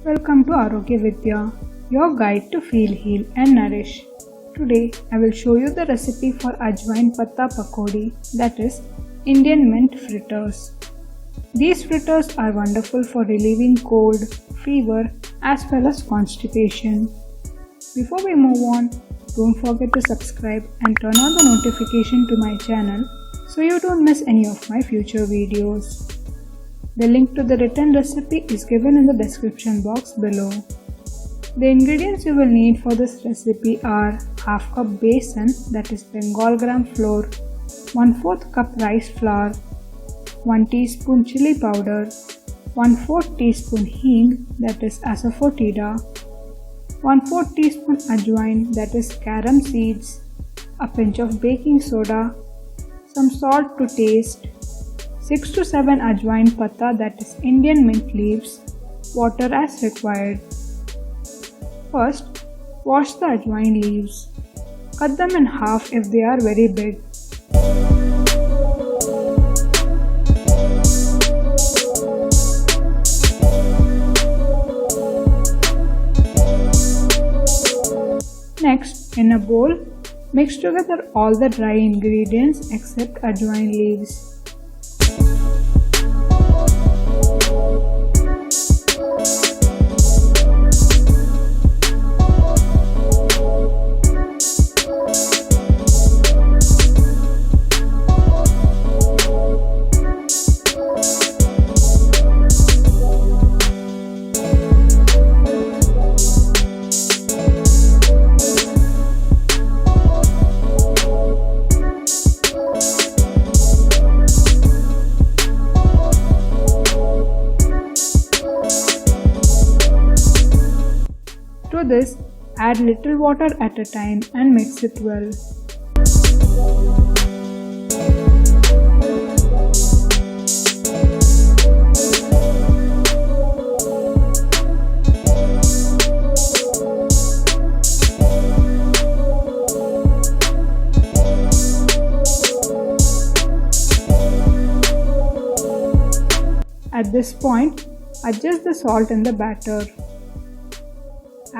Welcome to Arogya Vidya, your guide to feel, heal and nourish. Today I will show you the recipe for Ajwain Patta Pakodi, that is Indian mint fritters. These fritters are wonderful for relieving cold, fever as well as constipation. Before we move on, don't forget to subscribe and turn on the notification to my channel so you don't miss any of my future videos. The link to the written recipe is given in the description box below. The ingredients you will need for this recipe are half cup besan, that is Bengal gram flour, 1/4 cup rice flour, 1 teaspoon chili powder, 1/4 teaspoon hing, that is asafoetida, 1/4 teaspoon ajwain, that is carom seeds, a pinch of baking soda, some salt to taste, 6 to 7 ajwain patta, that is Indian mint leaves, water as required. First, wash the ajwain leaves. Cut them in half if they are very big. Next, in a bowl, mix together all the dry ingredients except ajwain leaves. To this, add little water at a time and mix it well. At this point, adjust the salt in the batter.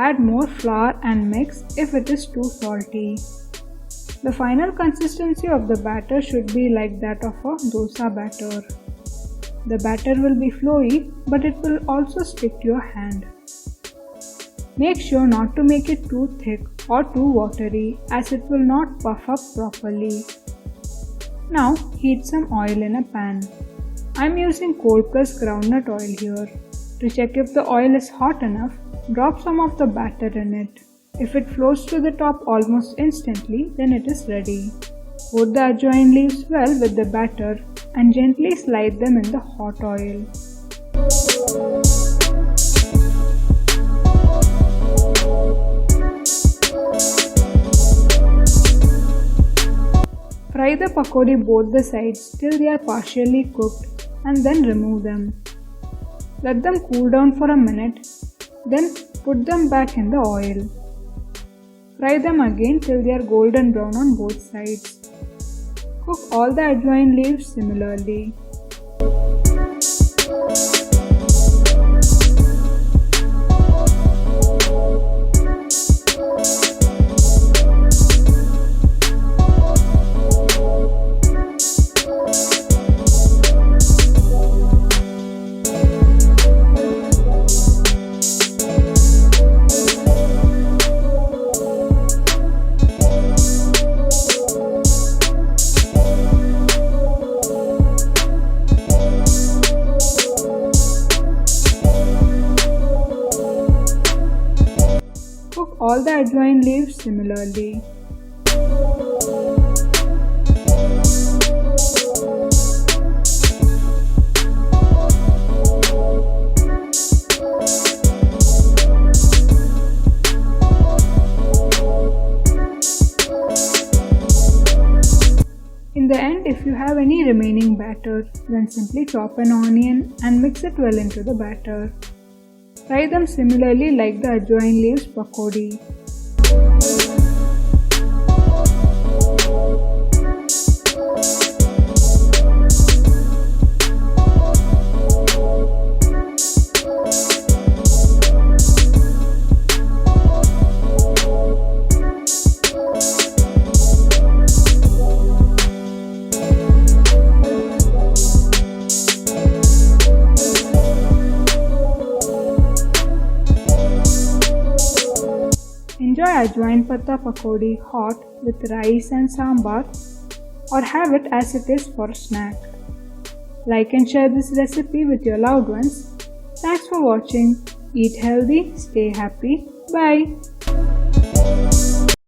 Add more flour and mix if it is too salty. The final consistency of the batter should be like that of a dosa batter. The batter will be flowy, but it will also stick to your hand. Make sure not to make it too thick or too watery, as it will not puff up properly. Now heat some oil in a pan. I am using cold pressed groundnut oil here. To check if the oil is hot enough, drop some of the batter in it. If it floats to the top almost instantly, then it is ready. Coat the ajwain leaves well with the batter and gently slide them in the hot oil. Fry the pakodi both the sides till they are partially cooked and then remove them. Let them cool down for a minute. Then put them back in the oil. Fry them again till they are golden brown on both sides. Cook all the ajwain leaves similarly. Cook all the ajwain leaves similarly. In the end, if you have any remaining batter, then simply chop an onion and mix it well into the batter. Fry them similarly like the ajwain leaves pakodi. Enjoy Ajwain Patta Pakodi hot with rice and sambar, or have it as it is for a snack. Like and share this recipe with your loved ones. Thanks for watching. Eat healthy, stay happy. Bye.